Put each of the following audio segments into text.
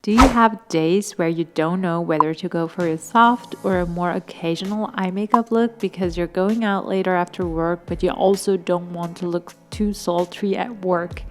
Do you have days where you don't know whether to go for a soft or a more occasional eye makeup look because you're going out later after work, but you also don't want to look too sultry at work?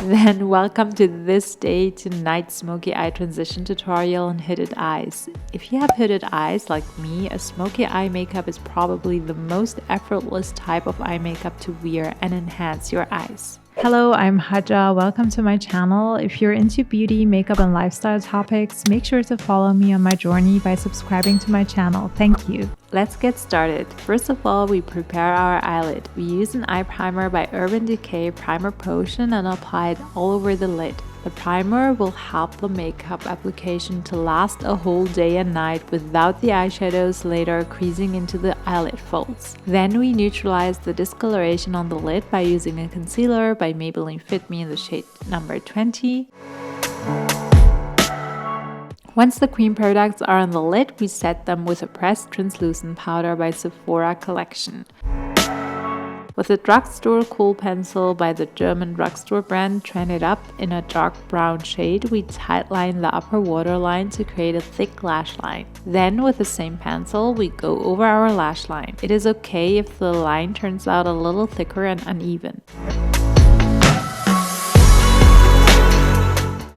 Then welcome to this day to night smoky eye transition tutorial on hooded eyes. If you have hooded eyes like me, a smoky eye makeup is probably the most effortless type of eye makeup to wear and enhance your eyes. Hello, I'm Haja. Welcome to my channel. If you're into beauty, makeup, and lifestyle topics, make sure to follow me on my journey by subscribing to my channel. Thank you. Let's get started. First of all, we prepare our eyelid. We use an eye primer by Urban Decay Primer Potion and apply it all over the lid. The primer will help the makeup application to last a whole day and night without the eyeshadows later creasing into the eyelid folds. Then we neutralize the discoloration on the lid by using a concealer by Maybelline Fit Me in the shade number 20. Once the cream products are on the lid, we set them with a pressed translucent powder by Sephora Collection. With a drugstore kohl pencil by the German drugstore brand Trend It Up in a dark brown shade, we tightline the upper waterline to create a thick lash line. Then with the same pencil, we go over our lash line. It is okay if the line turns out a little thicker and uneven.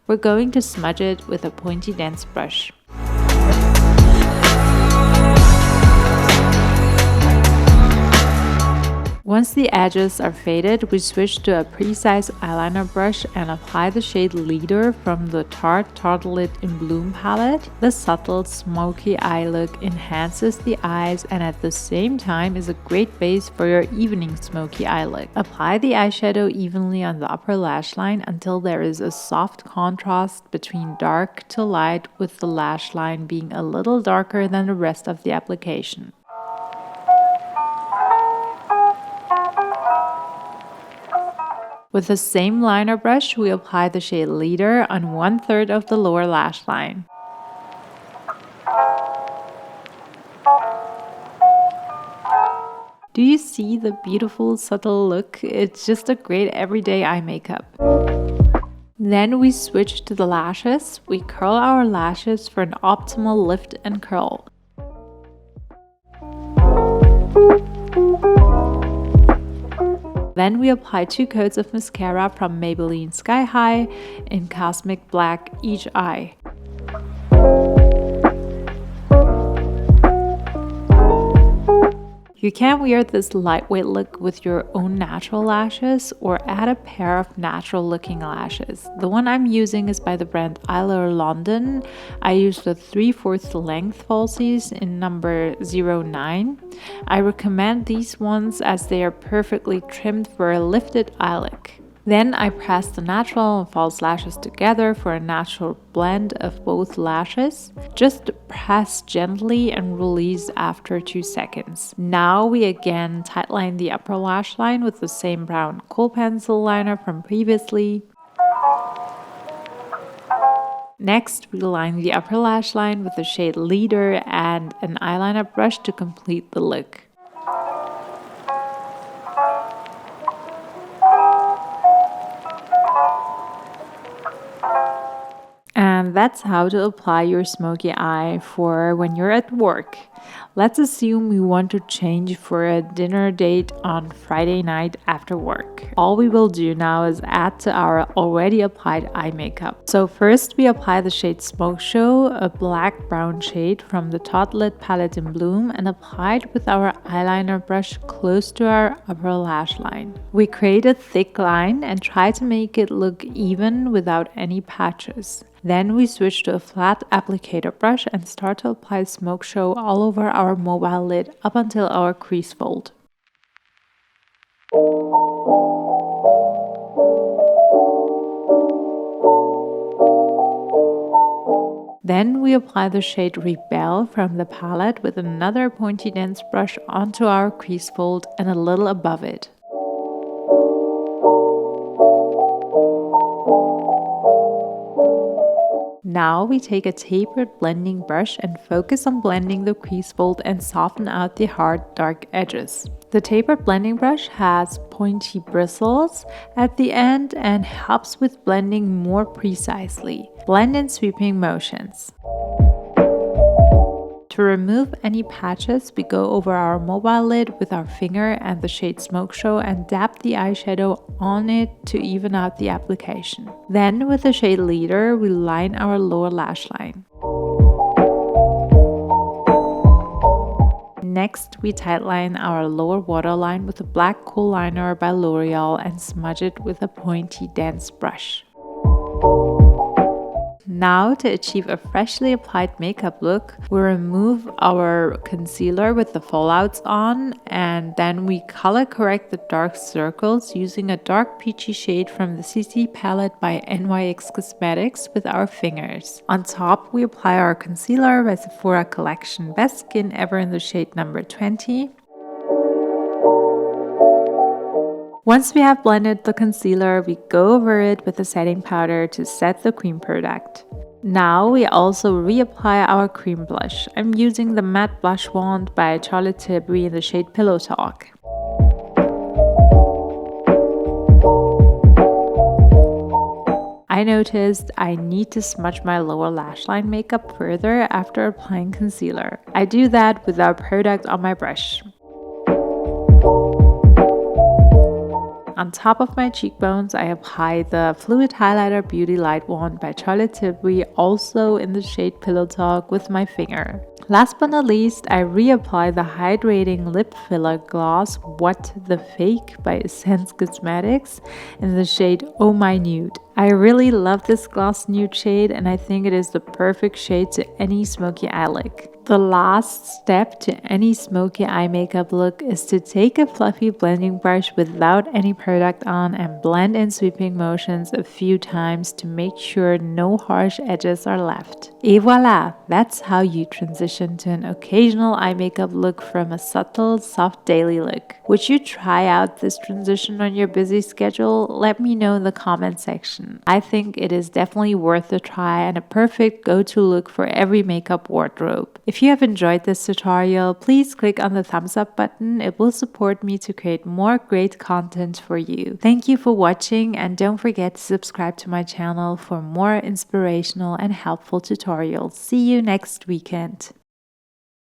We're going to smudge it with a pointy dense brush. Once the edges are faded, we switch to a precise eyeliner brush and apply the shade Leader from the Tarte Tartelette in Bloom palette. The subtle smoky eye look enhances the eyes and at the same time is a great base for your evening smoky eye look. Apply the eyeshadow evenly on the upper lash line until there is a soft contrast between dark to light, with the lash line being a little darker than the rest of the application. With the same liner brush, we apply the shade Leader on 1/3 of the lower lash line. Do you see the beautiful subtle look? It's just a great everyday eye makeup. Then we switch to the lashes. We curl our lashes for an optimal lift and curl. Then we apply 2 coats of mascara from Maybelline Sky High in Cosmic Black each eye. You can wear this lightweight look with your own natural lashes or add a pair of natural looking lashes. The one I'm using is by the brand Eyelure London. I use the 3/4 length falsies in number 09. I recommend these ones as they are perfectly trimmed for a lifted eye look. Then I press the natural and false lashes together for a natural blend of both lashes. Just press gently and release after 2 seconds. Now we again tightline the upper lash line with the same brown kohl pencil liner from previously. Next, we line the upper lash line with the shade Leader and an eyeliner brush to complete the look. And that's how to apply your smoky eye for when you're at work. Let's assume we want to change for a dinner date on Friday night after work. All we will do now is add to our already applied eye makeup. So first we apply the shade Smoke Show, a black-brown shade from the Tartelette palette in Bloom, and apply it with our eyeliner brush close to our upper lash line. We create a thick line and try to make it look even without any patches. Then we switch to a flat applicator brush and start to apply Smoke Show all over our mobile lid up until our crease fold. Then we apply the shade Rebel from the palette with another pointy dense brush onto our crease fold and a little above it. Now we take a tapered blending brush and focus on blending the crease fold and soften out the hard, dark edges. The tapered blending brush has pointy bristles at the end and helps with blending more precisely. Blend in sweeping motions. To remove any patches, we go over our mobile lid with our finger and the shade Smoke Show and dab the eyeshadow on it to even out the application. Then with the shade Leader, we line our lower lash line. Next, we tightline our lower waterline with a black kohl liner by L'Oreal and smudge it with a pointy dense brush. Now, to achieve a freshly applied makeup look, we remove our concealer with the fallouts on, and then we color correct the dark circles using a dark peachy shade from the CC palette by NYX Cosmetics with our fingers. On top, we apply our concealer by Sephora Collection Best Skin Ever in the shade number 20. Once we have blended the concealer, we go over it with a setting powder to set the cream product. Now we also reapply our cream blush. I'm using the matte blush wand by Charlotte Tilbury in the shade Pillow Talk. I noticed I need to smudge my lower lash line makeup further after applying concealer. I do that with our product on my brush. On top of my cheekbones, I apply the Fluid Highlighter Beauty Light Wand by Charlotte Tilbury, also in the shade Pillow Talk, with my finger. Last but not least, I reapply the hydrating lip filler gloss What the Fake by Essence Cosmetics in the shade Oh My Nude. I really love this gloss nude shade and I think it is the perfect shade to any smoky eye look. The last step to any smoky eye makeup look is to take a fluffy blending brush without any product on and blend in sweeping motions a few times to make sure no harsh edges are left. Et voila! That's how you transition to an occasional eye makeup look from a subtle, soft daily look. Would you try out this transition on your busy schedule? Let me know in the comment section. I think it is definitely worth a try and a perfect go-to look for every makeup wardrobe. If you have enjoyed this tutorial, please click on the thumbs up button. It will support me to create more great content for you. Thank you for watching and don't forget to subscribe to my channel for more inspirational and helpful tutorials. See you next weekend.